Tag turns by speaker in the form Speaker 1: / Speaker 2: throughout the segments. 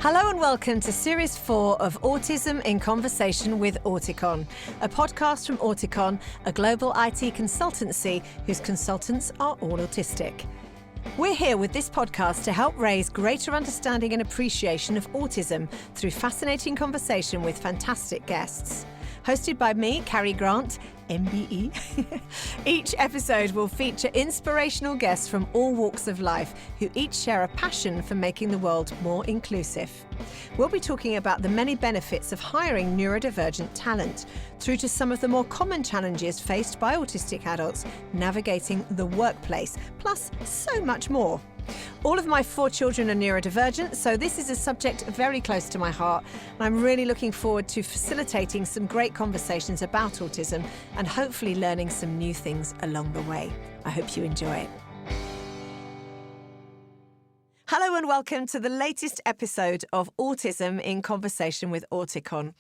Speaker 1: Hello and welcome to Series 4 of Autism in Conversation with Auticon, a podcast from Auticon, a global IT consultancy whose consultants are all autistic. We're here with this podcast to help raise greater understanding and appreciation of autism through fascinating conversation with fantastic guests. Hosted by me, Carrie Grant MBE. Each episode will feature inspirational guests from all walks of life who each share a passion for making the world more inclusive. We'll be talking about the many benefits of hiring neurodivergent talent, through to some of the more common challenges faced by autistic adults navigating the workplace, plus so much more. All of my 4 children are neurodivergent, so this is a subject very close to my heart, and I'm really looking forward to facilitating some great conversations about autism and hopefully learning some new things along the way. I hope you enjoy it. Hello and welcome to the latest episode of Autism in Conversation with Auticon.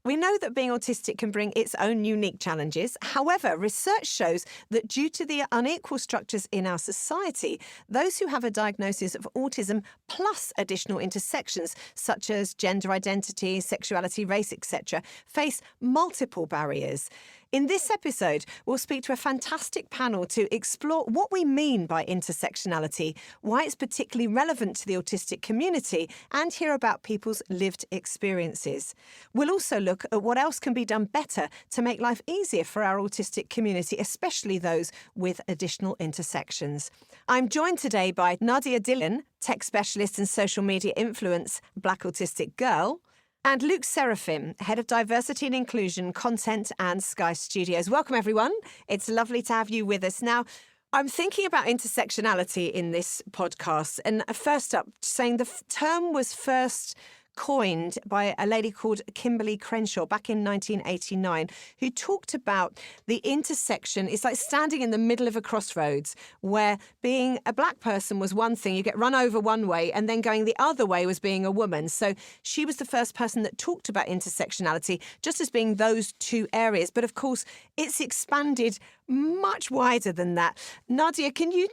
Speaker 1: We know that being autistic can bring its own unique challenges. However, research shows that due to the unequal structures in our society, those who have a diagnosis of autism plus additional intersections such as gender identity, sexuality, race, etc., face multiple barriers. In this episode, we'll speak to a fantastic panel to explore what we mean by intersectionality, why it's particularly relevant to the autistic community, and hear about people's lived experiences. We'll also look at what else can be done better to make life easier for our autistic community, especially those with additional intersections. I'm joined today by Nadia Dillion, tech specialist and social media influence, Black autistic girl, and Luke Seraphin, Head of Diversity and Inclusion, Content and Sky Studios. Welcome, everyone. It's lovely to have you with us. Now, I'm thinking about intersectionality in this podcast. And first up, saying the term was first coined by a lady called Kimberly Crenshaw back in 1989, who talked about the intersection. It's like standing in the middle of a crossroads where being a black person was one thing, you get run over one way, and then going the other way was being a woman. So she was the first person that talked about intersectionality just as being those two areas. But of course, it's expanded much wider than that. Nadia, can you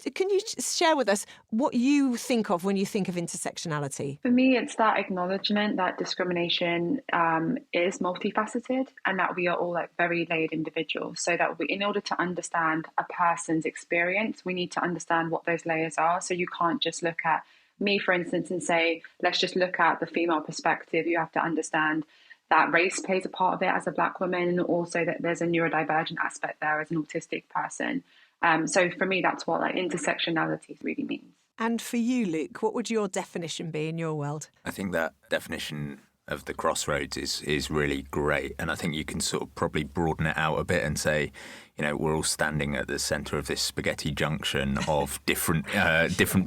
Speaker 1: share with us what you think of when you think of intersectionality?
Speaker 2: For me, it's that acknowledgement that discrimination is multifaceted and that we are all like very layered individuals. So that in order to understand a person's experience, we need to understand what those layers are. So you can't just look at me, for instance, and say, let's just look at the female perspective. You have to understand that race plays a part of it as a Black woman, and also that there's a neurodivergent aspect there as an autistic person. So for me, that's what like intersectionalities really means.
Speaker 1: And for you, Luke, what would your definition be in your world?
Speaker 3: I think that definition of the crossroads is really great. And I think you can sort of probably broaden it out a bit and say, you know, we're all standing at the centre of this spaghetti junction of different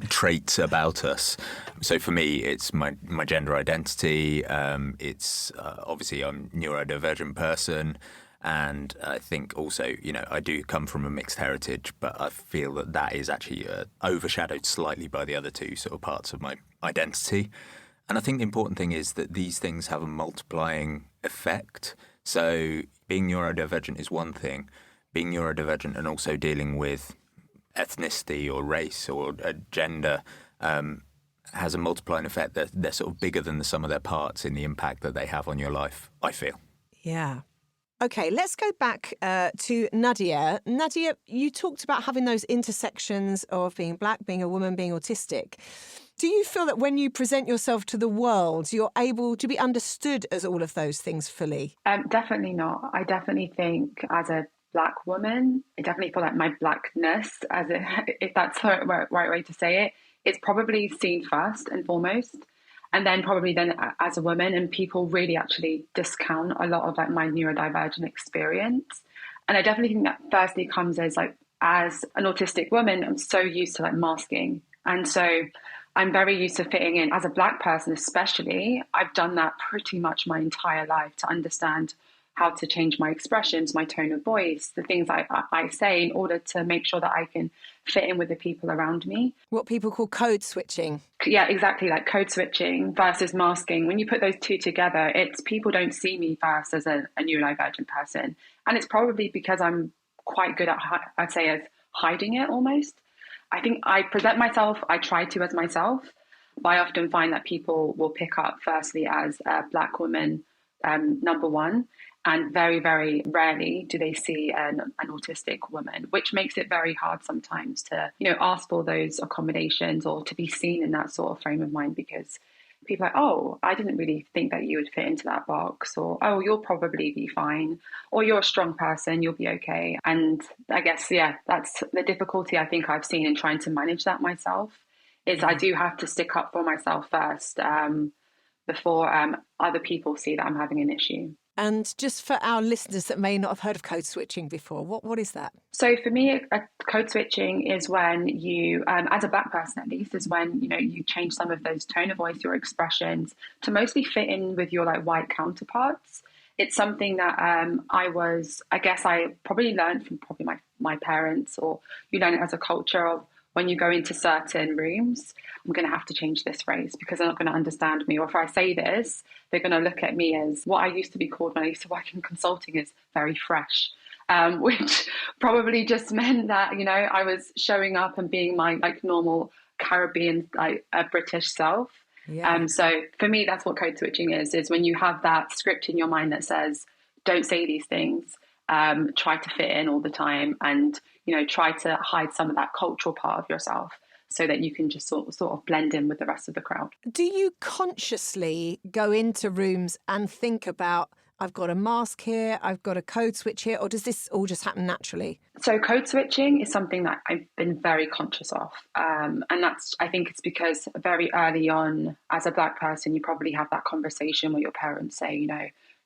Speaker 3: traits about us. So for me, it's my gender identity. It's obviously I'm a neurodivergent person. And I think also, you know, I do come from a mixed heritage, but I feel that is actually overshadowed slightly by the other two sort of parts of my identity. And I think the important thing is that these things have a multiplying effect. So being neurodivergent is one thing. Being neurodivergent and also dealing with ethnicity or race or gender has a multiplying effect. They're sort of bigger than the sum of their parts in the impact that they have on your life, I feel.
Speaker 1: Yeah. Okay, let's go back to Nadia. Nadia, you talked about having those intersections of being Black, being a woman, being autistic. Do you feel that when you present yourself to the world, you're able to be understood as all of those things fully?
Speaker 2: Definitely not. I definitely think as a Black woman, I definitely feel like my Blackness, if that's the right way to say it, it's probably seen first and foremost. And then probably then as a woman, and people really actually discount a lot of like my neurodivergent experience. And I definitely think that firstly comes as like, as an autistic woman, I'm so used to like masking. And so I'm very used to fitting in. As a Black person especially, I've done that pretty much my entire life to understand how to change my expressions, my tone of voice, the things I say in order to make sure that I can fit in with the people around me.
Speaker 1: What people call code switching.
Speaker 2: Yeah, exactly, like code switching versus masking. When you put those two together, it's people don't see me first as a neurodivergent person. And it's probably because I'm quite good at, I'd say, as hiding it almost. I think I present myself, I try to as myself, But I often find that people will pick up firstly as a Black woman, number one, and very, very rarely do they see an autistic woman, which makes it very hard sometimes to, ask for those accommodations or to be seen in that sort of frame of mind, because people are like, oh, I didn't really think that you would fit into that box, or, oh, you'll probably be fine, or you're a strong person, you'll be okay. And I guess, that's the difficulty I think I've seen in trying to manage that myself, is I do have to stick up for myself first before other people see that I'm having an issue.
Speaker 1: And just for our listeners that may not have heard of code switching before, what is that?
Speaker 2: So for me, code switching is when you, as a Black person at least, is when, you change some of those tone of voice, your expressions, to mostly fit in with your white counterparts. It's something that I guess I probably learned from my parents, or you learn it as a culture of, when you go into certain rooms, I'm going to have to change this phrase because they're not going to understand me. Or if I say this, they're going to look at me as what I used to be called when I used to work in consulting as very fresh, which probably just meant that, I was showing up and being my normal Caribbean, British self.
Speaker 1: Yeah.
Speaker 2: So for me, that's what code switching is when you have that script in your mind that says, don't say these things, try to fit in all the time, and try to hide some of that cultural part of yourself so that you can just sort of blend in with the rest of the crowd.
Speaker 1: Do you consciously go into rooms and think about, I've got a mask here, I've got a code switch here, or does this all just happen naturally?
Speaker 2: So code switching is something that I've been very conscious of. And I think it's because very early on, as a Black person, you probably have that conversation where your parents say,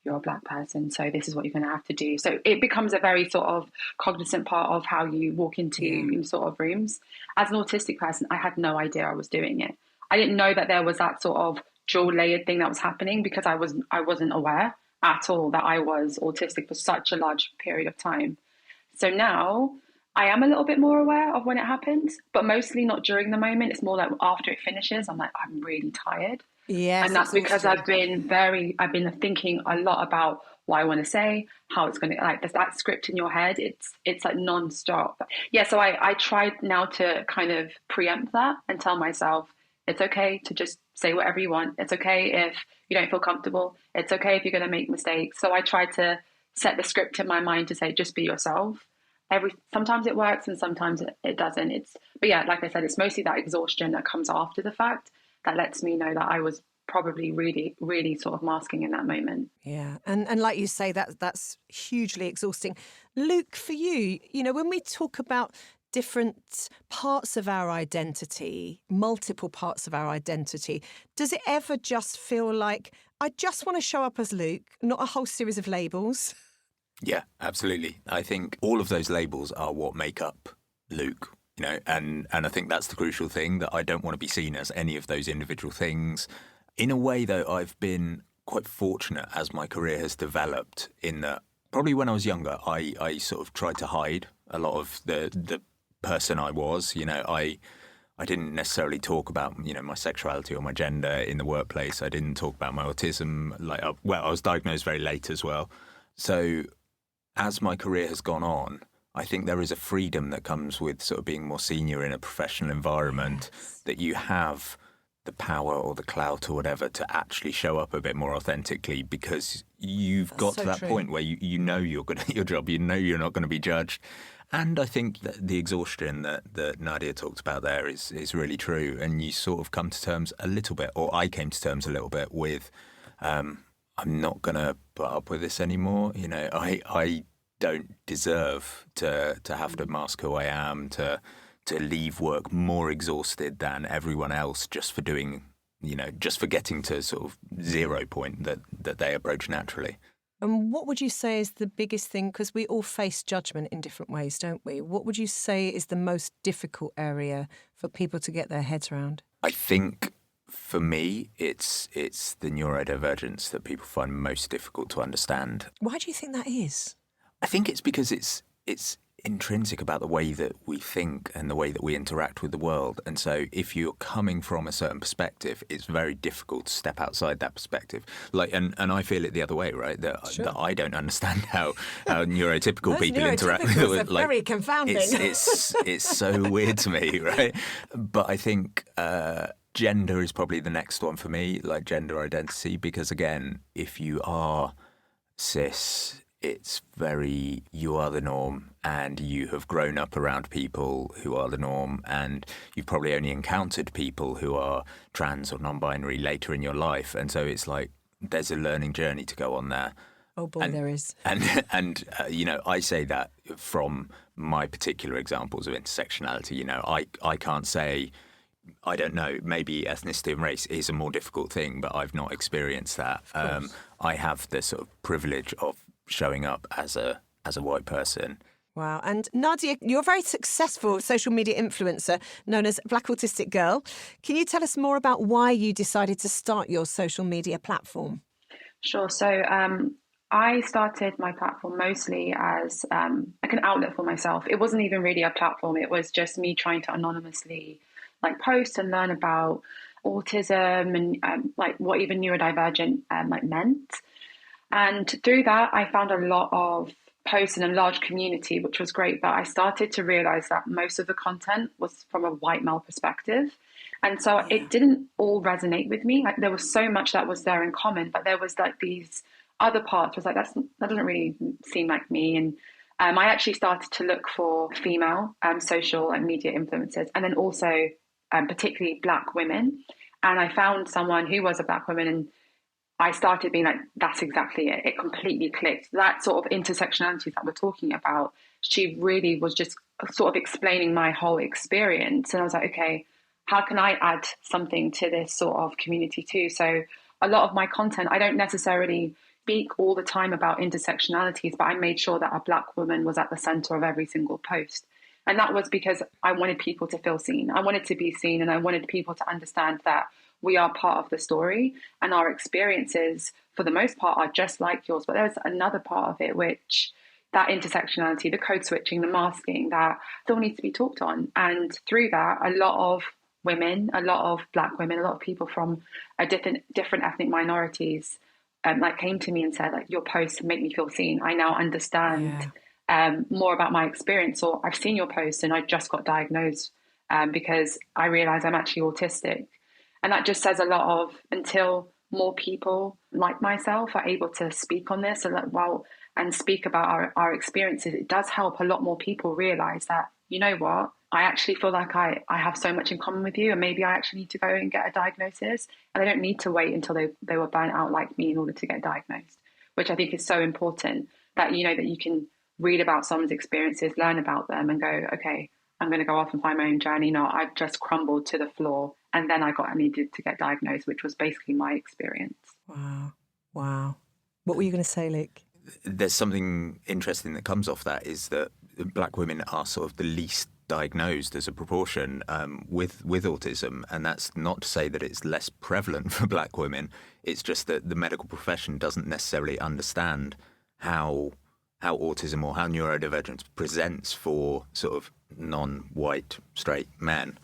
Speaker 2: you're a Black person, so this is what you're going to have to do. So it becomes a very sort of cognizant part of how you walk into sort of rooms. As an autistic person, I had no idea I was doing it. I didn't know that there was that sort of dual layered thing that was happening, because I wasn't aware at all that I was autistic for such a large period of time. So now I am a little bit more aware of when it happens, but mostly not during the moment. It's more like after it finishes, I'm like, I'm really tired.
Speaker 1: Yes,
Speaker 2: and that's because I've been thinking a lot about what I want to say, how it's going to, there's that script in your head. It's like non-stop. Yeah. So I tried now to kind of preempt that and tell myself, it's okay to just say whatever you want. It's okay if you don't feel comfortable. It's okay if you're going to make mistakes. So I tried to set the script in my mind to say, just be yourself. Sometimes it works and sometimes it doesn't. But yeah, like I said, it's mostly that exhaustion that comes after the fact that lets me know that I was probably really, really sort of masking in that moment.
Speaker 1: Yeah. And like you say, that's hugely exhausting. Luke, for you, when we talk about different parts of our identity, multiple parts of our identity, does it ever just feel like, I just want to show up as Luke, not a whole series of labels?
Speaker 3: Yeah, absolutely. I think all of those labels are what make up Luke. And I think that's the crucial thing, that I don't want to be seen as any of those individual things. In a way, though, I've been quite fortunate as my career has developed, in that probably when I was younger, I sort of tried to hide a lot of the person I was. I didn't necessarily talk about, my sexuality or my gender in the workplace. I didn't talk about my autism. I was diagnosed very late as well. So as my career has gone on, I think there is a freedom that comes with sort of being more senior in a professional environment, that you have the power or the clout or whatever to actually show up a bit more authentically, because you've got to that point where you know you're good at your job, you know you're not going to be judged. And I think that the exhaustion that Nadia talked about there is really true. And you sort of come to terms a little bit, or I came to terms a little bit with, I'm not going to put up with this anymore. I don't deserve to have to mask who I am, to leave work more exhausted than everyone else just for doing, just for getting to sort of 0 point that they approach naturally.
Speaker 1: And what would you say is the biggest thing? Because we all face judgment in different ways, don't we? What would you say is the most difficult area for people to get their heads around?
Speaker 3: I think for me, it's the neurodivergence that people find most difficult to understand.
Speaker 1: Why do you think that is?
Speaker 3: I think it's because it's intrinsic about the way that we think and the way that we interact with the world. And so if you're coming from a certain perspective, it's very difficult to step outside that perspective. And I feel it the other way, right? That I don't understand how neurotypical people interact with it.
Speaker 1: Very confounding.
Speaker 3: It's so weird to me, right? But I think gender is probably the next one for me, like gender identity, because again, if you are cis, it's very, you are the norm and you have grown up around people who are the norm, and you've probably only encountered people who are trans or non-binary later in your life. And so it's like there's a learning journey to go on there.
Speaker 1: Oh boy, there is.
Speaker 3: And you know, I say that from my particular examples of intersectionality. You know, I can't say, I don't know, maybe ethnicity and race is a more difficult thing, but I've not experienced that. I have the sort of privilege of showing up as a white person.
Speaker 1: Wow. And Nadia, you're a very successful social media influencer known as Black Autistic Girl. Can you tell us more about why you decided to start your social media platform?
Speaker 2: Sure. So I started my platform mostly as like an outlet for myself. It wasn't even really a platform. It was just me trying to anonymously like post and learn about autism and like what even neurodivergent like meant. And through that, I found a lot of posts in a large community, which was great. But I started to realize that most of the content was from a white male perspective. And so it didn't all resonate with me. Like there was so much that was there in common, but there was like these other parts was like, that doesn't really seem like me. And I actually started to look for female social and media influencers, and then also particularly Black women. And I found someone who was a Black woman, and I started being like, that's exactly it. It completely clicked. That sort of intersectionalities that we're talking about, she really was just sort of explaining my whole experience. And I was like, okay, how can I add something to this sort of community too? So a lot of my content, I don't necessarily speak all the time about intersectionalities, but I made sure that a Black woman was at the center of every single post. And that was because I wanted people to feel seen. I wanted to be seen, and I wanted people to understand that we are part of the story, and our experiences, for the most part, are just like yours. But there's another part of it, which that intersectionality, the code switching, the masking, that still needs to be talked on. And through that, a lot of women, a lot of Black women, a lot of people from different ethnic minorities like came to me and said, like, your posts make me feel seen. I now understand more about my experience, or I've seen your post and I just got diagnosed because I realize I'm actually autistic. And that just says a lot of, until more people like myself are able to speak on this and speak about our experiences, it does help a lot more people realize that, you know what, I actually feel like I have so much in common with you, and maybe I actually need to go and get a diagnosis, and they don't need to wait until they were burnt out like me in order to get diagnosed, which I think is so important, that, you know, that you can read about someone's experiences, learn about them, and go, okay, I'm going to go off and find my own journey. No, I've just crumbled to the floor, and then I needed to get diagnosed, which was basically my experience.
Speaker 1: Wow. What were you going to say, Luke?
Speaker 3: There's something interesting that comes off that, is that Black women are sort of the least diagnosed as a proportion with autism, and that's not to say that it's less prevalent for Black women. It's just that the medical profession doesn't necessarily understand how autism or how neurodivergence presents for sort of non-white straight men.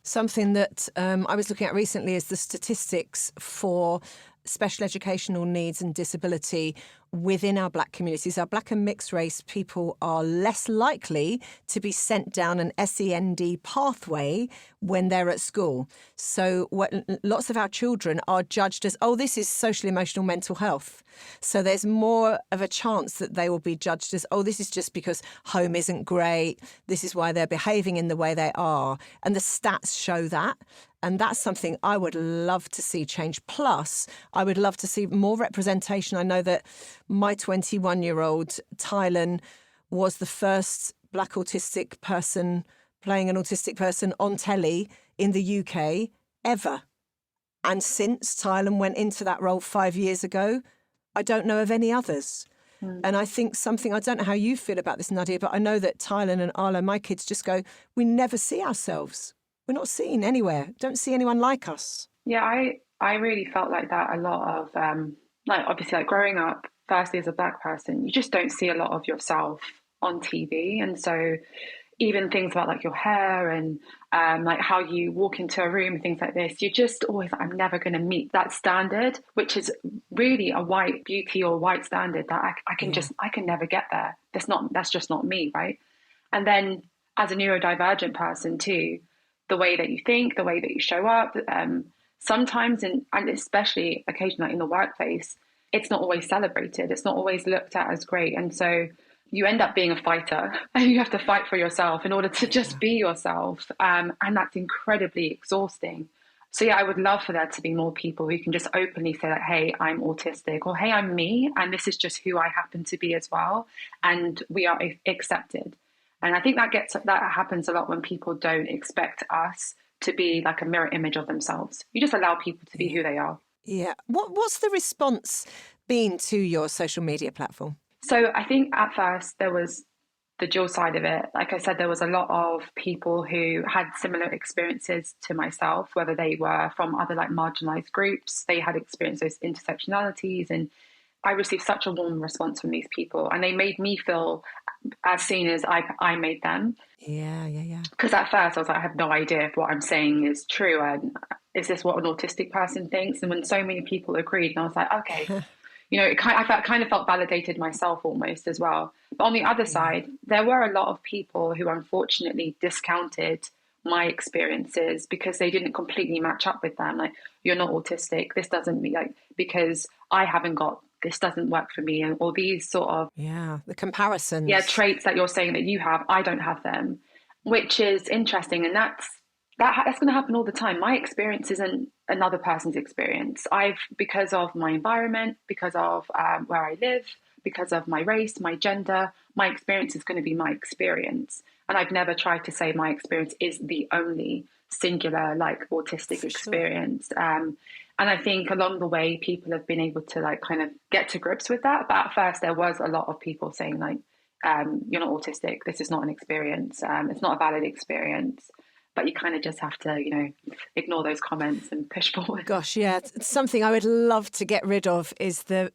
Speaker 1: Something that I was looking at recently is the statistics for special educational needs and disability within our Black communities. Our Black and mixed race people are less likely to be sent down an SEND pathway when they're at school. So lots of our children are judged as, oh, this is social, emotional, mental health. So there's more of a chance that they will be judged as, oh, this is just because home isn't great. This is why they're behaving in the way they are. And the stats show that. And that's something I would love to see change. Plus, I would love to see more representation. I know that my 21-year-old, Tylen, was the first Black autistic person playing an autistic person on telly in the UK ever. And since Tylen went into that role 5 years ago, I don't know of any others. And I think I don't know how you feel about this, Nadia, but I know that Tylen and Arlo, my kids, just go, we never see ourselves. We're not seen anywhere. Don't see anyone like us.
Speaker 2: Yeah, I really felt like that a lot of, like, obviously, like, growing up, firstly, as a Black person, you just don't see a lot of yourself on TV. And so even things about, like, your hair and, like, how you walk into a room and things like this, you're just always, I'm never going to meet that standard, which is really a white beauty or white standard that I can never get there. That's just not me, right? And then as a neurodivergent person too, the way that you think, the way that you show up. Sometimes, and especially occasionally in the workplace, it's not always celebrated. It's not always looked at as great. And so you end up being a fighter and you have to fight for yourself in order to just be yourself. And that's incredibly exhausting. So yeah, I would love for there to be more people who can just openly say like, hey, I'm autistic, or hey, I'm me, and this is just who I happen to be as well. And we are accepted. And I think that happens a lot when people don't expect us to be like a mirror image of themselves. You just allow people to be who they are.
Speaker 1: Yeah. What's the response been to your social media platform?
Speaker 2: So I think at first there was the dual side of it. Like I said, there was a lot of people who had similar experiences to myself, whether they were from other like marginalized groups, they had experienced those intersectionalities, and I received such a warm response from these people, and they made me feel as seen as I made them.
Speaker 1: Yeah.
Speaker 2: Because at first I was like, I have no idea if what I'm saying is true, and is this what an autistic person thinks? And when so many people agreed, and I was like, okay, I kind of felt validated myself almost as well. But on the other side, there were a lot of people who unfortunately discounted my experiences because they didn't completely match up with them. Like, you're not autistic. This doesn't mean like, because I haven't got, this doesn't work for me. And all these sort of,
Speaker 1: the comparisons.
Speaker 2: Yeah, traits that you're saying that you have, I don't have them, which is interesting. And that's going to happen all the time. My experience isn't another person's experience. Because of my environment, because of where I live, because of my race, my gender, my experience is going to be my experience. And I've never tried to say my experience is the only singular, like, autistic experience. And I think along the way, people have been able to like kind of get to grips with that. But at first there was a lot of people saying like, you're not autistic. This is not an experience. It's not a valid experience. But you kind of just have to, ignore those comments and push forward.
Speaker 1: Gosh, yeah. Something I would love to get rid of is the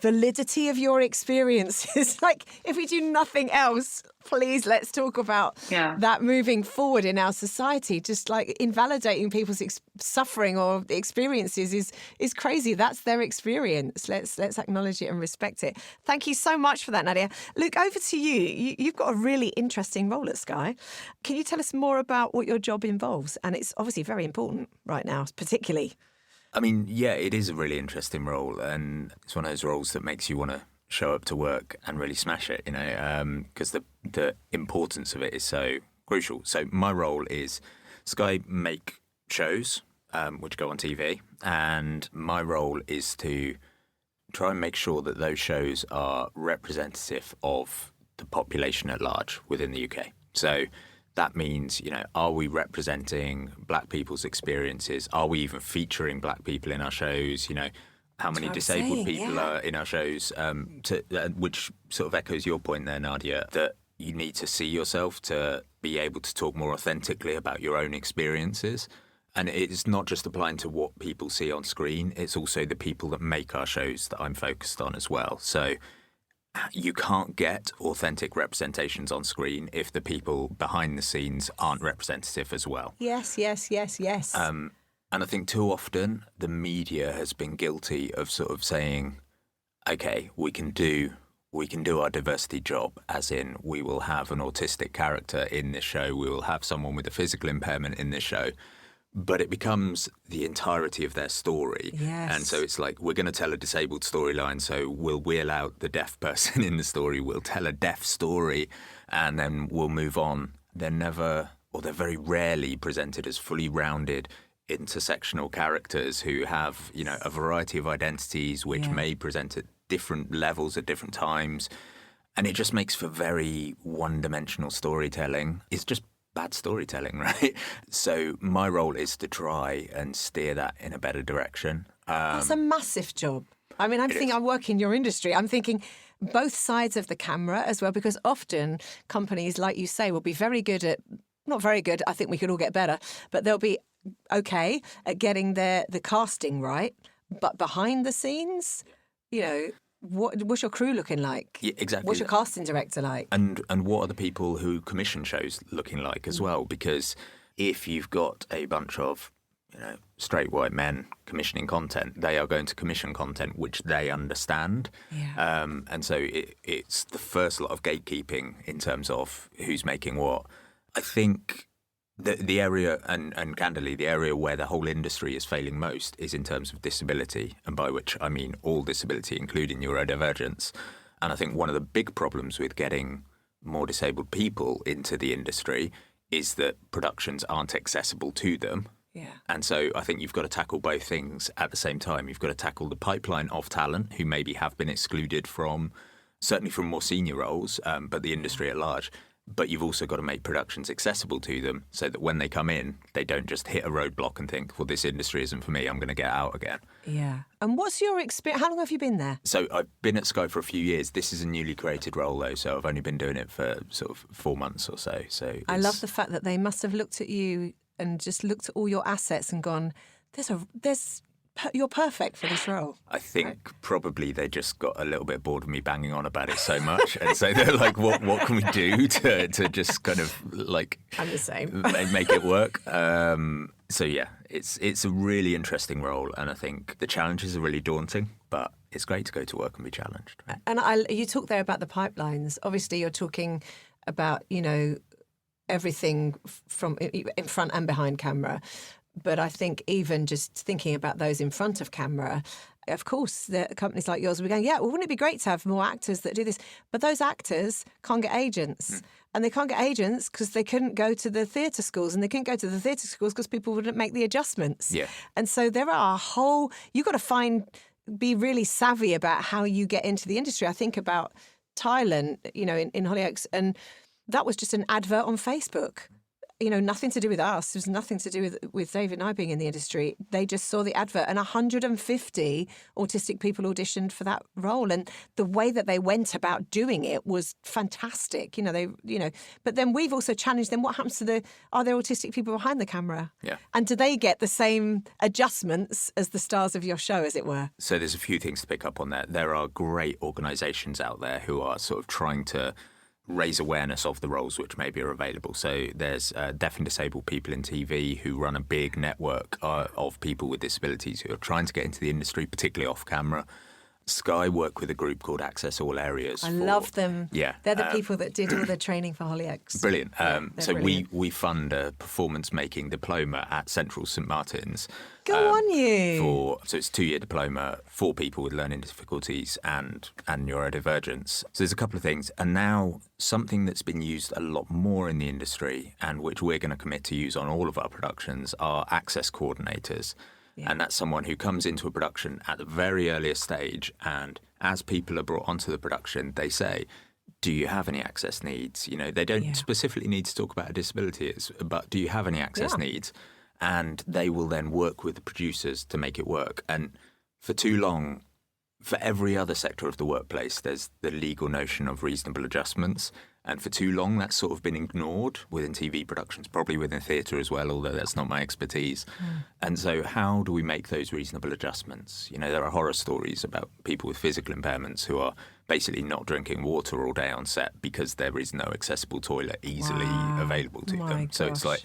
Speaker 1: validity of your experiences. Like, if we do nothing else, please let's talk about that moving forward in our society. Just like invalidating people's suffering or experiences is crazy. That's their experience. Let's acknowledge it and respect it. Thank you so much for that, Nadia. Luke, over to you. You've got a really interesting role at Sky. Can you tell us more about what your job involves? And it's obviously very important right now, particularly.
Speaker 3: I mean, yeah, it is a really interesting role, and it's one of those roles that makes you want to show up to work and really smash it, because the importance of it is so crucial. So my role is Sky make shows which go on TV, and my role is to try and make sure that those shows are representative of the population at large within the UK. So that means, are we representing Black people's experiences? Are we even featuring Black people in our shows? How many disabled people are in our shows? Which sort of echoes your point there, Nadia, that you need to see yourself to be able to talk more authentically about your own experiences. And it's not just applying to what people see on screen, it's also the people that make our shows that I'm focused on as well. So you can't get authentic representations on screen if the people behind the scenes aren't representative as well.
Speaker 1: Yes.
Speaker 3: And I think too often the media has been guilty of sort of saying, okay, we can do our diversity job, as in we will have an autistic character in this show, we will have someone with a physical impairment in this show. But it becomes the entirety of their story.
Speaker 1: Yes.
Speaker 3: And so it's like, we're going to tell a disabled storyline, so we'll wheel out the deaf person in the story, we'll tell a deaf story, and then we'll move on. They're very rarely presented as fully rounded intersectional characters who have, a variety of identities which may present at different levels at different times. And it just makes for very one-dimensional storytelling. It's just bad storytelling, right? So my role is to try and steer that in a better direction.
Speaker 1: That's a massive job. I mean, I work in your industry. I'm thinking both sides of the camera as well, because often companies, like you say, will be very good at, not very good, I think we could all get better, but they'll be okay at getting the casting right. But behind the scenes, what's your crew looking like?
Speaker 3: Yeah, exactly.
Speaker 1: What's your casting director like?
Speaker 3: And what are the people who commission shows looking like as well? Because if you've got a bunch of, straight white men commissioning content, they are going to commission content which they understand.
Speaker 1: Yeah.
Speaker 3: And so it's the first lot of gatekeeping in terms of who's making what. I think The area, and candidly, the area where the whole industry is failing most is in terms of disability, and by which I mean all disability, including neurodivergence. And I think one of the big problems with getting more disabled people into the industry is that productions aren't accessible to them.
Speaker 1: Yeah.
Speaker 3: And so I think you've got to tackle both things at the same time. You've got to tackle the pipeline of talent who maybe have been excluded from, certainly from more senior roles, but the industry at large. But you've also got to make productions accessible to them so that when they come in, they don't just hit a roadblock and think, well, this industry isn't for me, I'm going to get out again.
Speaker 1: Yeah. And what's your experience? How long have you been there?
Speaker 3: So I've been at Sky for a few years. This is a newly created role, though, so I've only been doing it for sort of 4 months or so.
Speaker 1: I love the fact that they must have looked at you and just looked at all your assets and gone, you're perfect for this role.
Speaker 3: I think probably they just got a little bit bored of me banging on about it so much. And so they're like, what can we do to just kind of like...
Speaker 1: I'm the same.
Speaker 3: make it work. So yeah, it's a really interesting role. And I think the challenges are really daunting, but it's great to go to work and be challenged. Right?
Speaker 1: And you talk there about the pipelines. Obviously, you're talking about, everything from in front and behind camera. But I think even just thinking about those in front of camera, of course, the companies like yours will be going, yeah, well, wouldn't it be great to have more actors that do this? But those actors can't get agents. And they can't get agents because they couldn't go to the theatre schools. And they couldn't go to the theatre schools because people wouldn't make the adjustments.
Speaker 3: Yeah.
Speaker 1: And so there are you've got to be really savvy about how you get into the industry. I think about Thailand, in Hollyoaks, and that was just an advert on Facebook. Nothing to do with us. It was nothing to do with David and I being in the industry. They just saw the advert and 150 autistic people auditioned for that role. And the way that they went about doing it was fantastic. But then we've also challenged them. What happens to are there autistic people behind the camera?
Speaker 3: Yeah.
Speaker 1: And do they get the same adjustments as the stars of your show, as it were? So
Speaker 3: there's a few things to pick up on there. There are great organisations out there who are sort of trying to raise awareness of the roles which maybe are available. So there's deaf and disabled people in TV who run a big network of people with disabilities who are trying to get into the industry, particularly off camera. Sky work with a group called Access All Areas.
Speaker 1: I love them.
Speaker 3: Yeah.
Speaker 1: They're the people that did all the training for Hollyoaks.
Speaker 3: Brilliant. So
Speaker 1: brilliant.
Speaker 3: we fund a performance-making diploma at Central St Martin's.
Speaker 1: Go on you.
Speaker 3: So it's a 2-year diploma for people with learning difficulties and neurodivergence. So there's a couple of things. And now something that's been used a lot more in the industry and which we're going to commit to use on all of our productions are access coordinators. Yeah. And that's someone who comes into a production at the very earliest stage, and as people are brought onto the production, they say, do you have any access needs? They don't specifically need to talk about a disability, but do you have any access needs? And they will then work with the producers to make it work. And for too long, for every other sector of the workplace, there's the legal notion of reasonable adjustments. And for too long, that's sort of been ignored within TV productions, probably within theatre as well, although that's not my expertise. And so how do we make those reasonable adjustments? There are horror stories about people with physical impairments who are basically not drinking water all day on set because there is no accessible toilet easily available to them. So it's like,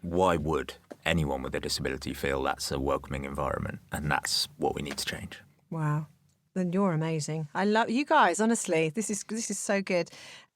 Speaker 3: why would anyone with a disability feel that's a welcoming environment? And that's what we need to change.
Speaker 1: Wow. Then you're amazing. I love you guys, honestly. This is so good.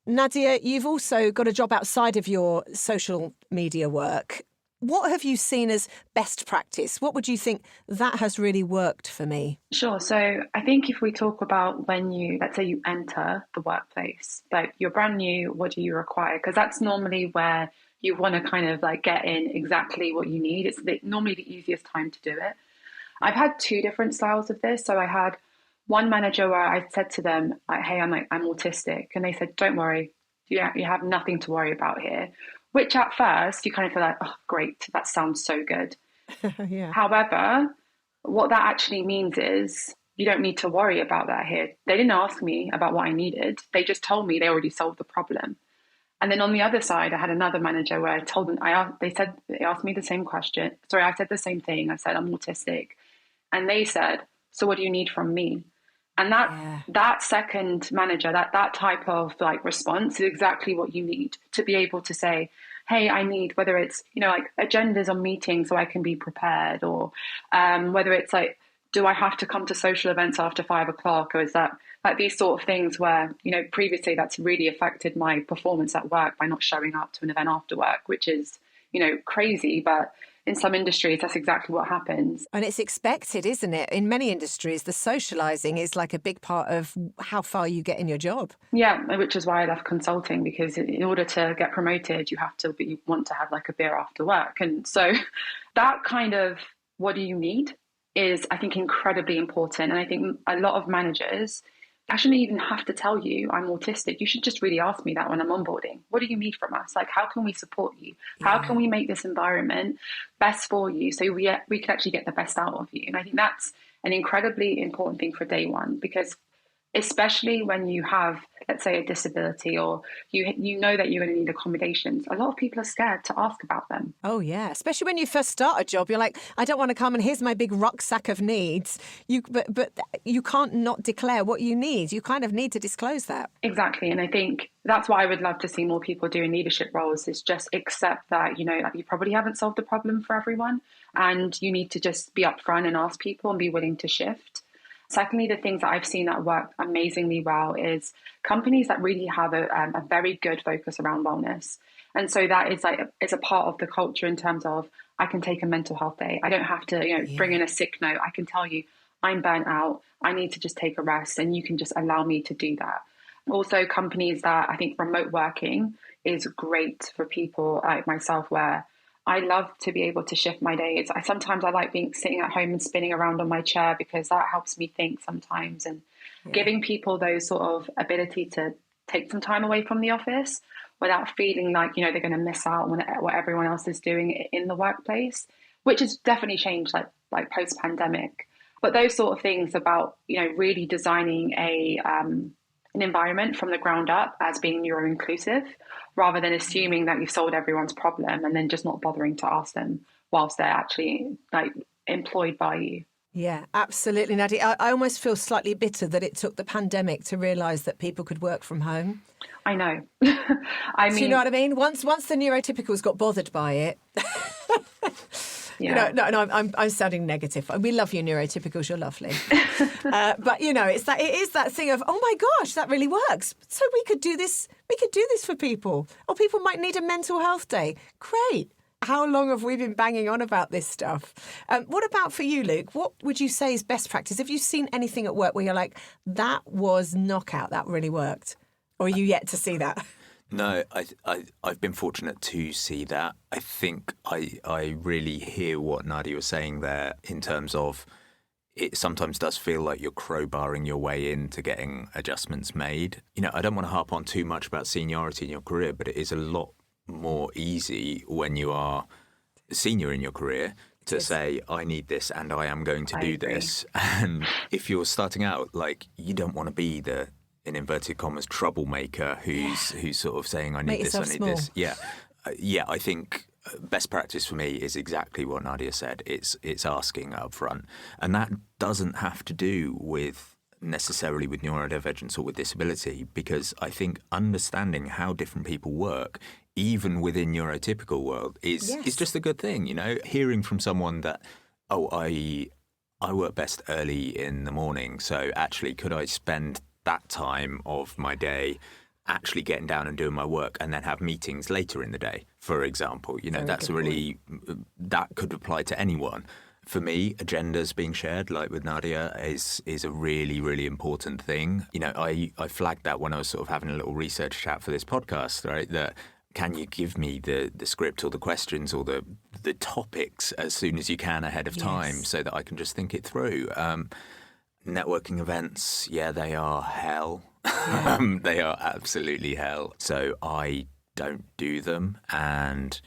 Speaker 1: Nadia, you've also got a job outside of your social media work. What have you seen as best practice? What would you think that has really worked for me?
Speaker 2: Sure. So I think if we talk about when let's say you enter the workplace, like you're brand new, what do you require? Because that's normally where you want to kind of like get in exactly what you need. It's normally the easiest time to do it. I've had 2 different styles of this. So I had one manager where I said to them, hey, I'm autistic. And they said, don't worry, you have nothing to worry about here. Which at first you kind of feel like, oh, great, that sounds so good.
Speaker 1: Yeah.
Speaker 2: However, what that actually means is you don't need to worry about that here. They didn't ask me about what I needed. They just told me they already solved the problem. And then on the other side, I had another manager where I told them, they asked me the same question. Sorry, I said the same thing. I said, I'm autistic. And they said, so what do you need from me? And that second manager, that type of like response is exactly what you need to be able to say, hey, I need, whether it's, like agendas on meetings so I can be prepared, or whether it's like, do I have to come to social events after 5 o'clock? Or is that like these sort of things where, previously that's really affected my performance at work by not showing up to an event after work, which is, crazy, but in some industries, that's exactly what happens.
Speaker 1: And it's expected, isn't it? In many industries, the socialising is like a big part of how far you get in your job.
Speaker 2: Yeah, which is why I left consulting, because in order to get promoted, you want to have like a beer after work. And so that kind of what do you need is, I think, incredibly important. And I think a lot of managers, I shouldn't even have to tell you I'm autistic. You should just really ask me that when I'm onboarding. What do you need from us? Like, how can we support you? How can we make this environment best for you so we can actually get the best out of you? And I think that's an incredibly important thing for day one, because especially when you have, let's say, a disability, or you know that you're going to need accommodations, a lot of people are scared to ask about them.
Speaker 1: Oh, yeah. Especially when you first start a job, you're like, I don't want to come and here's my big rucksack of needs. But you can't not declare what you need. You kind of need to disclose that.
Speaker 2: Exactly. And I think that's what I would love to see more people do in leadership roles, is just accept that, like, you probably haven't solved the problem for everyone, and you need to just be upfront and ask people and be willing to shift. Secondly, the things that I've seen that work amazingly well is companies that really have a very good focus around wellness. And so that is like, it's a part of the culture in terms of, I can take a mental health day. I don't have to, bring in a sick note. I can tell you I'm burnt out. I need to just take a rest, and you can just allow me to do that. Also, companies that, I think remote working is great for people like myself, where I love to be able to shift my days. Sometimes I like sitting at home and spinning around on my chair, because that helps me think sometimes, and giving people those sort of ability to take some time away from the office without feeling like, they're going to miss out on what everyone else is doing in the workplace, which has definitely changed like post-pandemic. But those sort of things about, really designing an environment from the ground up as being neuro-inclusive, rather than assuming that you've solved everyone's problem and then just not bothering to ask them whilst they're actually like employed by you.
Speaker 1: Yeah, absolutely, Nadia. I almost feel slightly bitter that it took the pandemic to realise that people could work from home.
Speaker 2: I know.
Speaker 1: Do you know what I mean? Once the neurotypicals got bothered by it.
Speaker 2: Yeah.
Speaker 1: I'm sounding negative. We love you, neurotypicals. You're lovely. But it is that thing of, oh my gosh, that really works. So we could do this. We could do this for people. Or people might need a mental health day. Great. How long have we been banging on about this stuff? What about for you, Luke? What would you say is best practice? Have you seen anything at work where you're like, that was knockout, that really worked? Or are you yet to see that?
Speaker 3: No, I've been fortunate to see that. I think I really hear what Nadia was saying there, in terms of it sometimes does feel like you're crowbarring your way into getting adjustments made. I don't want to harp on too much about seniority in your career, but it is a lot more easy when you are senior in your career to say, I need this and I am going to do this. And if you're starting out, like, you don't want to be the, in inverted commas, troublemaker who's sort of saying, I need this, I need this. Yeah, I think best practice for me is exactly what Nadia said. It's asking up front. And that doesn't have to do with necessarily with neurodivergence or with disability, because I think understanding how different people work, even within neurotypical world, is just a good thing. Hearing from someone that, I work best early in the morning, so actually could I spend that time of my day actually getting down and doing my work, and then have meetings later in the day, for example. That's really, that could apply to anyone. For me, agendas being shared, like with Nadia, is a really, really important thing. I flagged that when I was sort of having a little research chat for this podcast, right? That, can you give me the script or the questions or the topics as soon as you can ahead of time, so that I can just think it through. Networking events, they are hell. They are absolutely hell. So I don't do them, and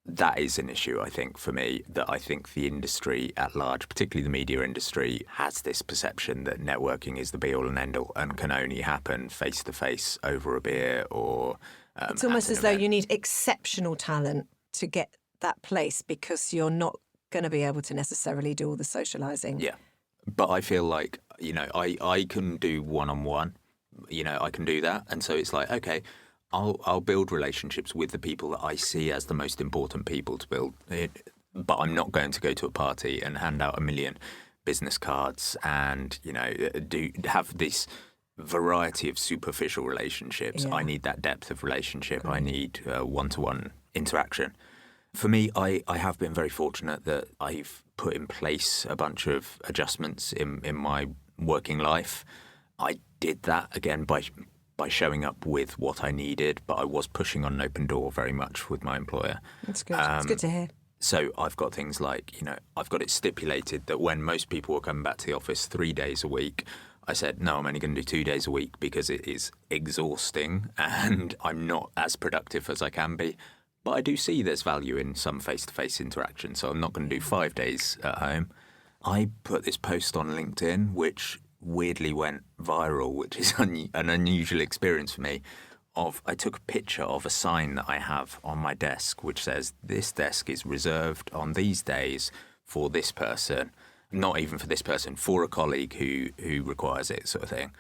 Speaker 3: that is an issue, I think, for me, that I think the industry at large, particularly the media industry, has this perception that networking is the be-all and end-all and can only happen face-to-face over a beer or
Speaker 1: it's almost as though you need exceptional talent to get that place, because you're not going to be able to necessarily do all the socialising.
Speaker 3: Yeah. But I feel like, I can do one-on-one, I can do that. And so it's like, okay, I'll build relationships with the people that I see as the most important people to build it, but I'm not going to go to a party and hand out 1 million business cards and, have this variety of superficial relationships. I need that depth of relationship. I need one-to-one interaction. For me, I have been very fortunate that I've put in place a bunch of adjustments in my working life. I did that, again, by showing up with what I needed, but I was pushing on an open door very much with my employer.
Speaker 1: That's good. It's good to hear.
Speaker 3: So I've got things like, I've got it stipulated that when most people were coming back to the office 3 days a week, I said, no, I'm only going to do 2 days a week because it is exhausting and I'm not as productive as I can be. But I do see there's value in some face-to-face interaction, so I'm not going to do 5 days at home. I put this post on LinkedIn, which weirdly went viral, which is an unusual experience for me. I took a picture of a sign that I have on my desk, which says, this desk is reserved on these days for this person, not even for this person, for a colleague who requires it, sort of thing.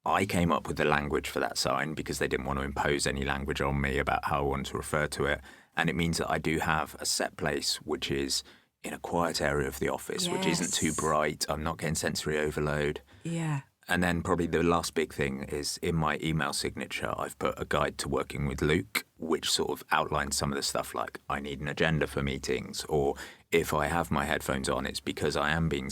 Speaker 3: I came up with the language for that sign because they didn't want to impose any language on me about how I want to refer to it. And it means that I do have a set place, which is in a quiet area of the office, which isn't too bright. I'm not getting sensory overload.
Speaker 1: Yeah.
Speaker 3: And then probably the last big thing is in my email signature, I've put a guide to working with Luke, which sort of outlines some of the stuff like I need an agenda for meetings, or if I have my headphones on, it's because I am being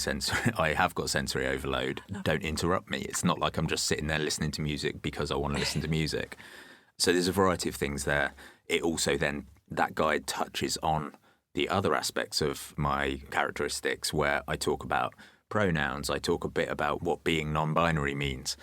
Speaker 3: I have got sensory overload. Don't interrupt me. It's not like I'm just sitting there listening to music because I want to listen to music. So there's a variety of things there. It also then, that guide touches on the other aspects of my characteristics where I talk about pronouns, I talk a bit about what being non-binary means.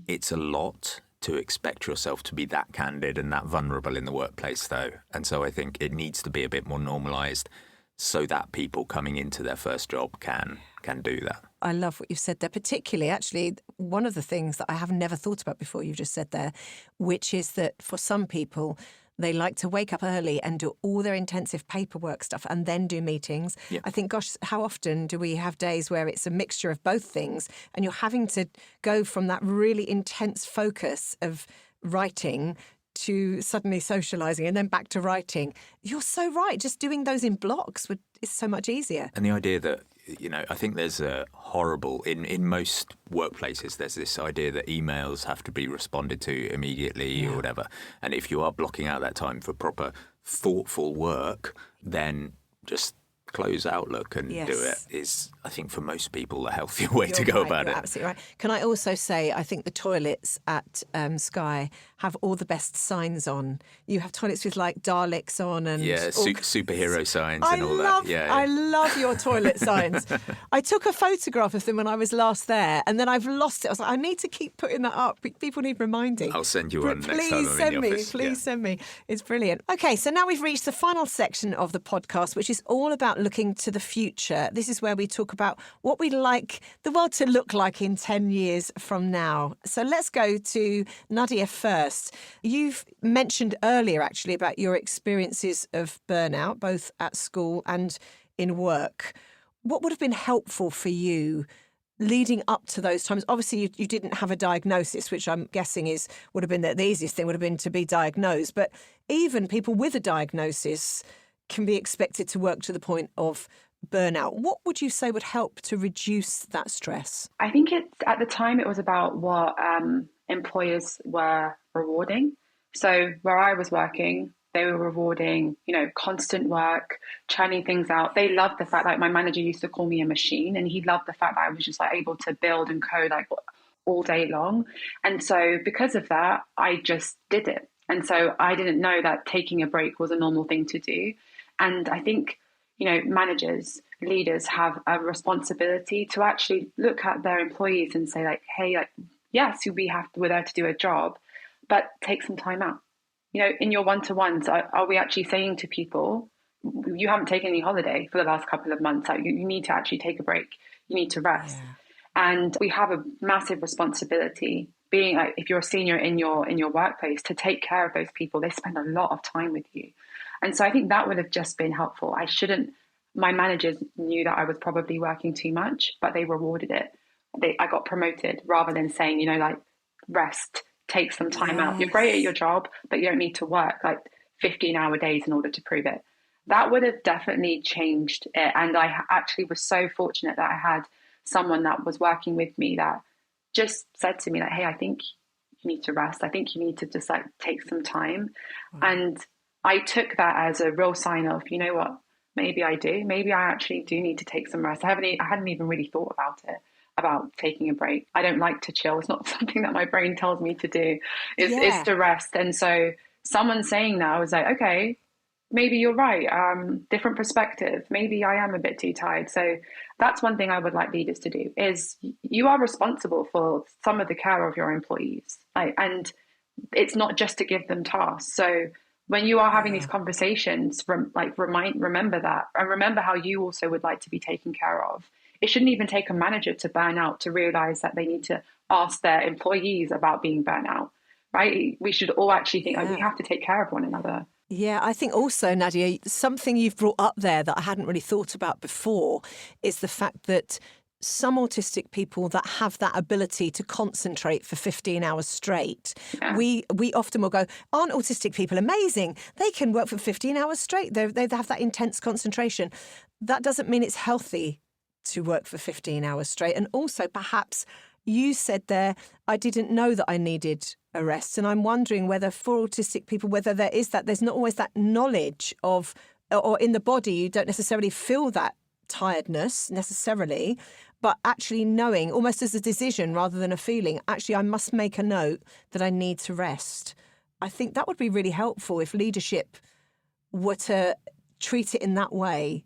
Speaker 3: It's a lot to expect yourself to be that candid and that vulnerable in the workplace, though. And so I think it needs to be a bit more normalised so that people coming into their first job can do that.
Speaker 1: I love what you've said there, particularly, actually, one of the things that I have never thought about before you've just said there, which is that for some people, they like to wake up early and do all their intensive paperwork stuff and then do meetings. Yeah. I think, gosh, how often do we have days where it's a mixture of both things and you're having to go from that really intense focus of writing to suddenly socialising and then back to writing? You're so right. Just doing those in blocks is so much easier.
Speaker 3: And the idea that, I think there's a horrible, in most workplaces, there's this idea that emails have to be responded to immediately or whatever. And if you are blocking out that time for proper, thoughtful work, then just close Outlook and do it is, I think, for most people, a healthier way to go about it.
Speaker 1: Absolutely right. Can I also say, I think the toilets at Sky have all the best signs on. You have toilets with like Daleks on and
Speaker 3: superhero signs and all that.
Speaker 1: I love your toilet signs. I took a photograph of them when I was last there, and then I've lost it. I was like, I need to keep putting that up. People need reminding.
Speaker 3: I'll send you one next time I'm in the office.
Speaker 1: Please send me. It's brilliant. Okay, so now we've reached the final section of the podcast, which is all about looking to the future. This is where we talk about what we'd like the world to look like in 10 years from now. So let's go to Nadia first. You've mentioned earlier, actually, about your experiences of burnout, both at school and in work. What would have been helpful for you leading up to those times? Obviously, you didn't have a diagnosis, which I'm guessing would have been the easiest thing would have been to be diagnosed. But even people with a diagnosis can be expected to work to the point of burnout. What would you say would help to reduce that stress?
Speaker 2: I think at the time it was about what employers were rewarding. So where I was working, they were rewarding, constant work, churning things out. They loved the fact that my manager used to call me a machine, and he loved the fact that I was just able to build and code all day long. And so because of that, I just did it. And so I didn't know that taking a break was a normal thing to do. And I think, managers, leaders have a responsibility to actually look at their employees and say hey, yes, we're there to do a job, but take some time out. In your one-to-ones, are we actually saying to people, you haven't taken any holiday for the last couple of months, you need to actually take a break, you need to rest. And we have a massive responsibility, being if you're a senior in your workplace, to take care of those people. They spend a lot of time with you. And so I think that would have just been helpful. My managers knew that I was probably working too much, but they rewarded it. I got promoted rather than saying, rest, take some time out. You're great at your job, but you don't need to work 15-hour days in order to prove it. That would have definitely changed it. And I actually was so fortunate that I had someone that was working with me that just said to me hey, I think you need to rest. I think you need to just take some time. And I took that as a real sign of, you know what, maybe I do. Maybe I actually do need to take some rest. I hadn't even really thought about it, about taking a break. I don't like to chill. It's not something that my brain tells me to do. Is to rest. And so someone saying that, I was like, okay, maybe you're right. Different perspective. Maybe I am a bit too tired. So that's one thing I would like leaders to do, is you are responsible for some of the care of your employees. And it's not just to give them tasks. So when you are having these conversations, remember that, and remember how you also would like to be taken care of. It shouldn't even take a manager to burn out to realize that they need to ask their employees about being burnt out, right? We should all actually think, we have to take care of one another.
Speaker 1: Yeah, I think also, Nadia, something you've brought up there that I hadn't really thought about before is the fact that some autistic people that have that ability to concentrate for 15 hours straight, we often will go, aren't autistic people amazing? They can work for 15 hours straight. They have that intense concentration. That doesn't mean it's healthy to work for 15 hours straight. And also, perhaps you said there, I didn't know that I needed a rest. And I'm wondering whether for autistic people, whether there's not always that knowledge of, or in the body, you don't necessarily feel that tiredness necessarily, but actually knowing almost as a decision rather than a feeling, actually, I must make a note that I need to rest. I think that would be really helpful if leadership were to treat it in that way,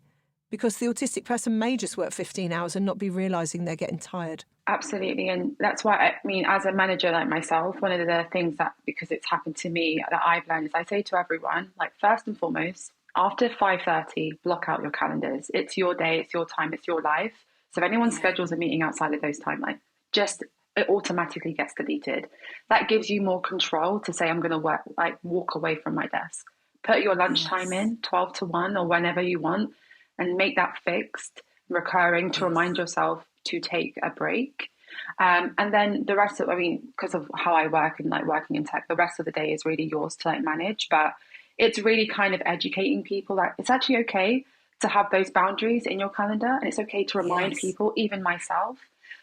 Speaker 1: because the autistic person may just work 15 hours and not be realising they're getting tired.
Speaker 2: Absolutely. And that's why, I mean, as a manager like myself, one of the things that, because it's happened to me, that I've learned is I say to everyone, like, first and foremost, after 5:30, block out your calendars. It's your day, it's your time, it's your life. So if anyone schedules a meeting outside of those timelines, it automatically gets deleted. That gives you more control to say, I'm going to walk away from my desk. Put your lunchtime in, 12 to 1 or whenever you want, and make that fixed, recurring, to remind yourself to take a break. And then the rest of, because of how I work and working in tech, the rest of the day is really yours to manage. But it's really kind of educating people that it's actually okay to have those boundaries in your calendar. And it's okay to remind people, even myself,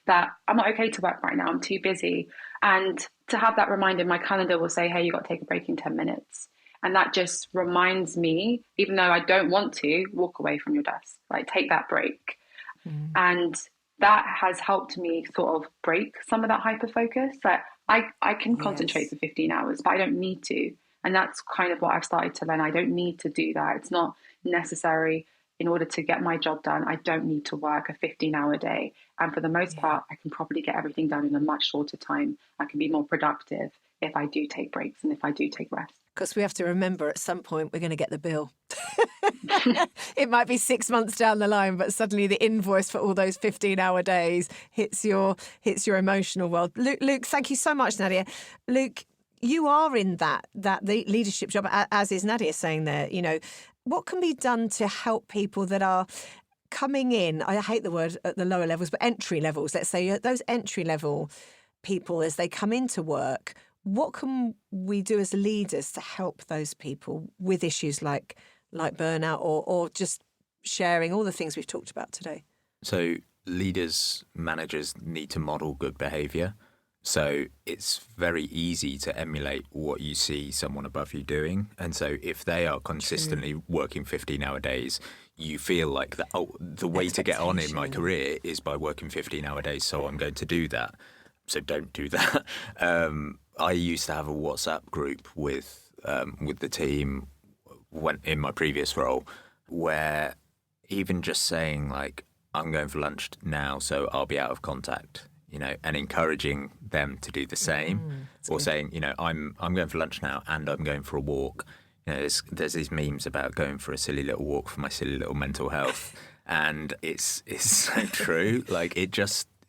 Speaker 2: that I'm not okay to work right now. I'm too busy. And to have that reminder, my calendar will say, hey, you got to take a break in 10 minutes. And that just reminds me, even though I don't want to, walk away from your desk, take that break. And that has helped me sort of break some of that hyper focus. That I can concentrate for 15 hours, but I don't need to. And that's kind of what I've started to learn. I don't need to do that. It's not necessary. In order to get my job done, I don't need to work a 15-hour day. And for the most part, I can probably get everything done in a much shorter time. I can be more productive if I do take breaks and if I do take rest.
Speaker 1: Because we have to remember, at some point we're going to get the bill. It might be 6 months down the line, but suddenly the invoice for all those 15-hour days hits your emotional world. Luke, thank you so much, Nadia. Luke, you are in that leadership job, as is Nadia saying there. What can be done to help people that are coming in? I hate the word at the lower levels, but entry levels. Let's say those entry level people as they come into work. What can we do as leaders to help those people with issues like burnout or just sharing all the things we've talked about today?
Speaker 3: So leaders, managers need to model good behaviour. So it's very easy to emulate what you see someone above you doing. And so if they are consistently working 15-hour days, you feel like the way to get on in my career is by working 15-hour days, so I'm going to do that. So don't do that. I used to have a WhatsApp group with the team in my previous role, where even just saying I'm going for lunch now, so I'll be out of contact, and encouraging them to do the same, or good. Saying, I'm going for lunch now and I'm going for a walk. There's these memes about going for a silly little walk for my silly little mental health, and it's so true.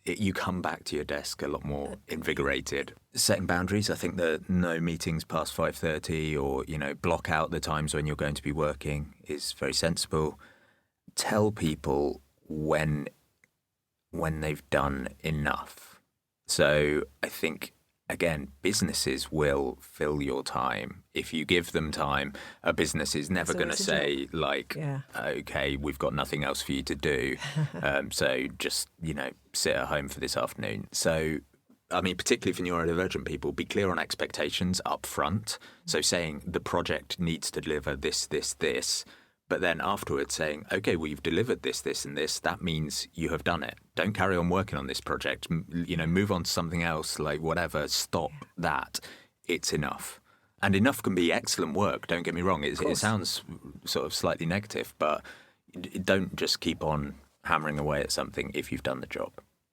Speaker 3: You come back to your desk a lot more invigorated. Setting boundaries, I think that no meetings past 5:30 or, block out the times when you're going to be working is very sensible. Tell people when they've done enough. So I think, again, businesses will fill your time. If you give them time, a business is never going to say, okay, we've got nothing else for you to do. So just, sit at home for this afternoon. So I mean, particularly for neurodivergent people, be clear on expectations up front. So saying the project needs to deliver this, but then afterwards saying, okay, well, you've delivered this, and this. That means you have done it. Don't carry on working on this project. Move on to something else, like whatever. Stop that. It's enough. And enough can be excellent work. Don't get me wrong. It sounds sort of slightly negative, but don't just keep on hammering away at something if you've done the job.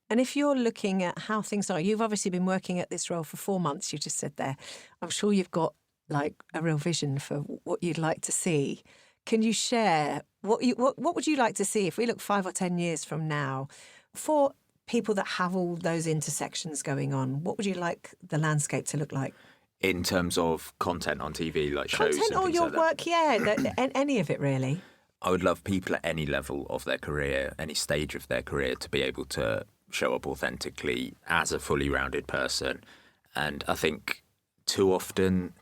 Speaker 1: And if you're looking at how things are, you've obviously been working at this role for 4 months, you just said there. I'm sure you've got like a real vision for what you'd like to see. Can you share what would you like to see if we look 5 or 10 years from now for people that have all those intersections going on? What would you like the landscape to look like?
Speaker 3: In terms of content on TV, like shows and
Speaker 1: content or
Speaker 3: things
Speaker 1: your
Speaker 3: like that?
Speaker 1: work, any of it really.
Speaker 3: I would love people at any level of their career, any stage of their career, to be able to show up authentically as a fully rounded person. And I think too often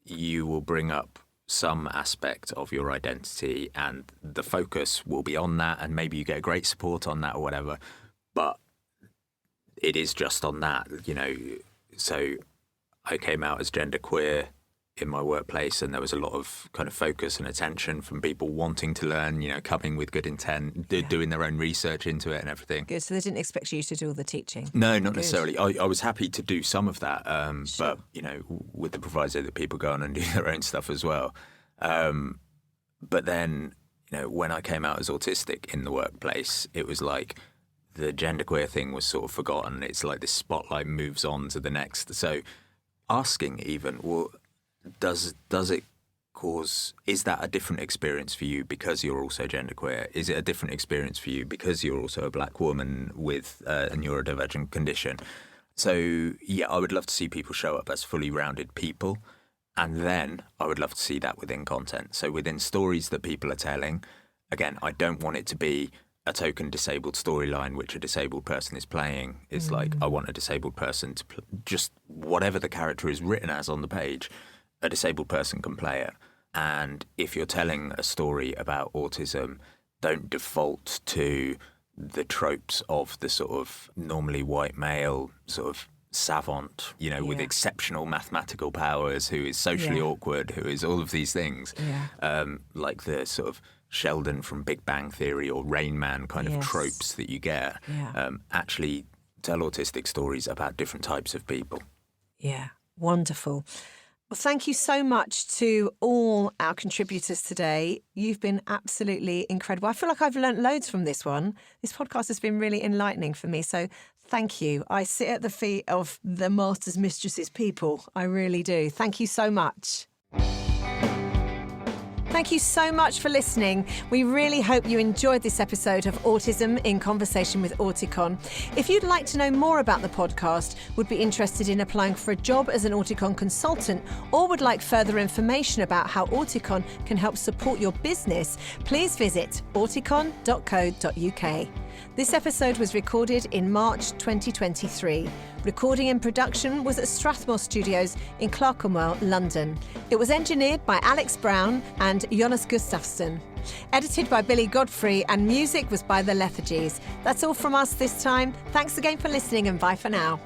Speaker 3: you will bring up some aspect of your identity and the focus will be on that, and maybe you get great support on that or whatever, but it is just on that, So I came out as genderqueer in my workplace, and there was a lot of kind of focus and attention from people wanting to learn, coming with good intent, doing their own research into it and everything.
Speaker 1: Good. So they didn't expect you to do all the teaching?
Speaker 3: No, not necessarily. I was happy to do some of that,
Speaker 1: Sure.
Speaker 3: but, with the proviso that people go on and do their own stuff as well. But then, when I came out as autistic in the workplace, it was like the genderqueer thing was sort of forgotten. It's like this spotlight moves on to the next. So asking even, well, does it cause, is that a different experience for you because you're also genderqueer? Is it a different experience for you because you're also a black woman with a neurodivergent condition? So, yeah, I would love to see people show up as fully rounded people. And then I would love to see that within content. So within stories that people are telling, again, I don't want it to be a token disabled storyline which a disabled person is playing. It's like, I want a disabled person to just whatever the character is written as on the page, a disabled person can play it. And if you're telling a story about autism, don't default to the tropes of the sort of normally white male sort of savant, with exceptional mathematical powers, who is socially awkward, who is all of these things, like the sort of Sheldon from Big Bang Theory or Rain Man kind of tropes that you get. Actually tell autistic stories about different types of people. Yeah, wonderful. Well, thank you so much to all our contributors today. You've been absolutely incredible. I feel like I've learnt loads from this one. This podcast has been really enlightening for me. So thank you. I sit at the feet of the masters, mistresses, people. I really do. Thank you so much. Thank you so much for listening. We really hope you enjoyed this episode of Autism in Conversation with Auticon. If you'd like to know more about the podcast, would be interested in applying for a job as an Auticon consultant, or would like further information about how Auticon can help support your business, please visit auticon.co.uk. This episode was recorded in March 2023. Recording and production was at Strathmore Studios in Clerkenwell, London. It was engineered by Alex Brown and Jonas Gustafsson. Edited by Billy Godfrey, and music was by The Lethargies. That's all from us this time. Thanks again for listening, and bye for now.